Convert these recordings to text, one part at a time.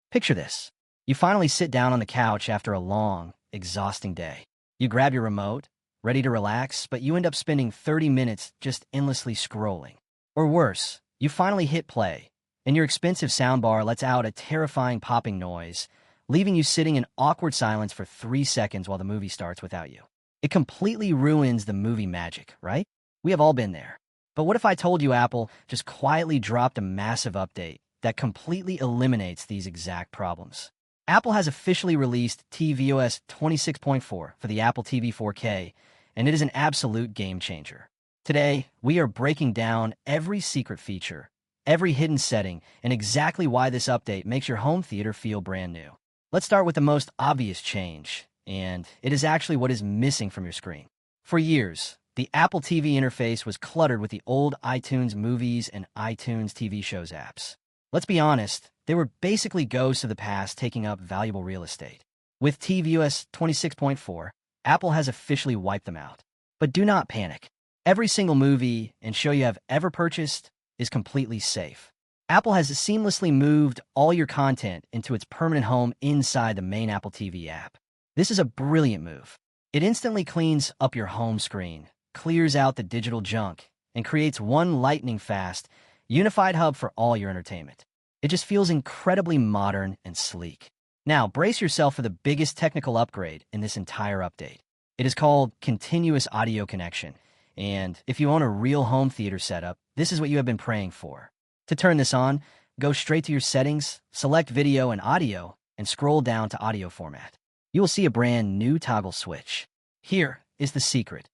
Picture this. You finally sit down on the couch after a long, exhausting day. You grab your remote, ready to relax, but you end up spending 30 minutes just endlessly scrolling. Or worse, you finally hit play, and your expensive soundbar lets out a terrifying popping noise, leaving you sitting in awkward silence for 3 seconds while the movie starts without you. It completely ruins the movie magic, right? We have all been there. But what if I told you Apple just quietly dropped a massive update that completely eliminates these exact problems? Apple has officially released tvOS 26.4 for the Apple TV 4K, and it is an absolute game changer. Today, we are breaking down every secret feature, every hidden setting, and exactly why this update makes your home theater feel brand new. Let's start with the most obvious change, and it is actually what is missing from your screen. For years, the Apple TV interface was cluttered with the old iTunes Movies and iTunes TV Shows apps. Let's be honest, they were basically ghosts of the past taking up valuable real estate. With tvOS 26.4, Apple has officially wiped them out. But do not panic. Every single movie and show you have ever purchased is completely safe. Apple has seamlessly moved all your content into its permanent home inside the main Apple TV app. This is a brilliant move. It instantly cleans up your home screen, clears out the digital junk, and creates one lightning-fast, unified hub for all your entertainment. It just feels incredibly modern and sleek. Now, brace yourself for the biggest technical upgrade in this entire update. It is called Continuous Audio Connection, and if you own a real home theater setup, this is what you have been praying for. To turn this on, go straight to your settings, select Video and Audio, and scroll down to Audio Format. You will see a brand new toggle switch. Here is the secret.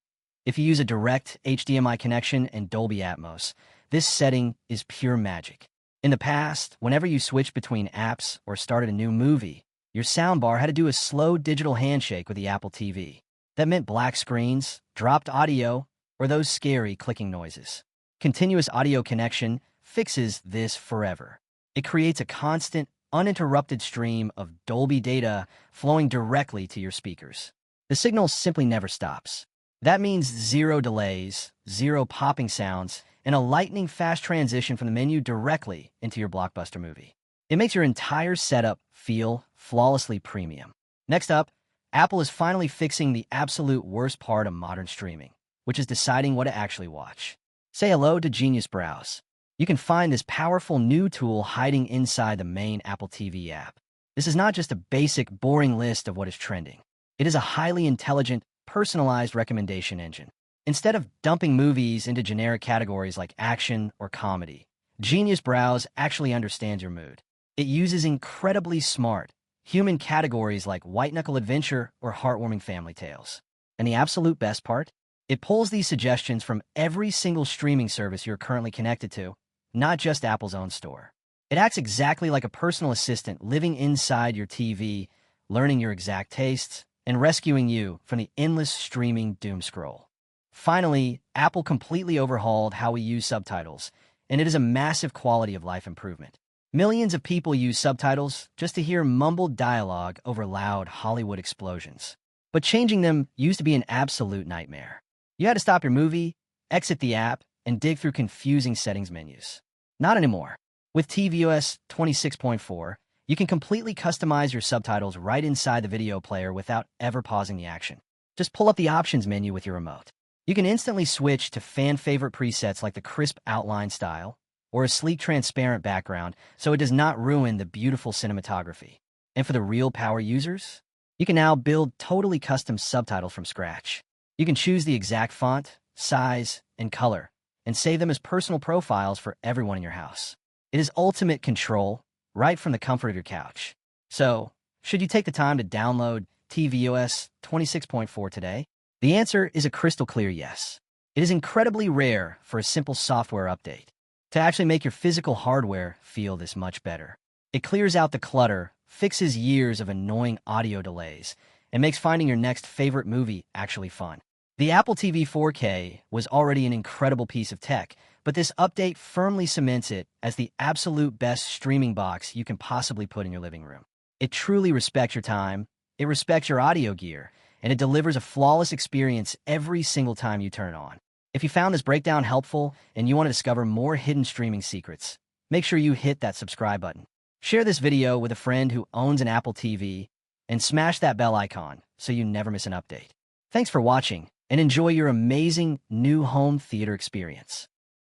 If you use a direct HDMI connection and Dolby Atmos, this setting is pure magic. In the past, whenever you switched between apps or started a new movie, your soundbar had to do a slow digital handshake with the Apple TV. That meant black screens, dropped audio, or those scary clicking noises. Continuous Audio Connection fixes this forever. It creates a constant, uninterrupted stream of Dolby data flowing directly to your speakers. The signal simply never stops. That means zero delays, zero popping sounds, and a lightning-fast transition from the menu directly into your blockbuster movie. It makes your entire setup feel flawlessly premium. Next up, Apple is finally fixing the absolute worst part of modern streaming, which is deciding what to actually watch. Say hello to Genius Browse. You can find this powerful new tool hiding inside the main Apple TV app. This is not just a basic, boring list of what is trending. It is a highly intelligent, personalized recommendation engine. Instead of dumping movies into generic categories like action or comedy, Genius Browse actually understands your mood. It uses incredibly smart, human categories like white-knuckle adventure or heartwarming family tales. And the absolute best part? It pulls these suggestions from every single streaming service you're currently connected to, not just Apple's own store. It acts exactly like a personal assistant living inside your TV, learning your exact tastes, and rescuing you from the endless streaming doom scroll. Finally, Apple completely overhauled how we use subtitles, and it is a massive quality of life improvement. Millions of people use subtitles just to hear mumbled dialogue over loud Hollywood explosions. But changing them used to be an absolute nightmare. You had to stop your movie, exit the app, and dig through confusing settings menus. Not anymore. With tvOS 26.4, you can completely customize your subtitles right inside the video player without ever pausing the action. Just pull up the options menu with your remote. You can instantly switch to fan-favorite presets like the crisp outline style or a sleek transparent background so it does not ruin the beautiful cinematography. And for the real power users, you can now build totally custom subtitles from scratch. You can choose the exact font, size, and color, and save them as personal profiles for everyone in your house. It is ultimate control, right from the comfort of your couch. So, should you take the time to download tvOS 26.4 today? The answer is a crystal clear yes. It is incredibly rare for a simple software update to actually make your physical hardware feel this much better. It clears out the clutter, fixes years of annoying audio delays, and makes finding your next favorite movie actually fun. The Apple TV 4K was already an incredible piece of tech, but this update firmly cements it as the absolute best streaming box you can possibly put in your living room. It truly respects your time, it respects your audio gear, and it delivers a flawless experience every single time you turn it on. If you found this breakdown helpful and you want to discover more hidden streaming secrets, make sure you hit that subscribe button. Share this video with a friend who owns an Apple TV and smash that bell icon so you never miss an update. Thanks for watching and enjoy your amazing new home theater experience.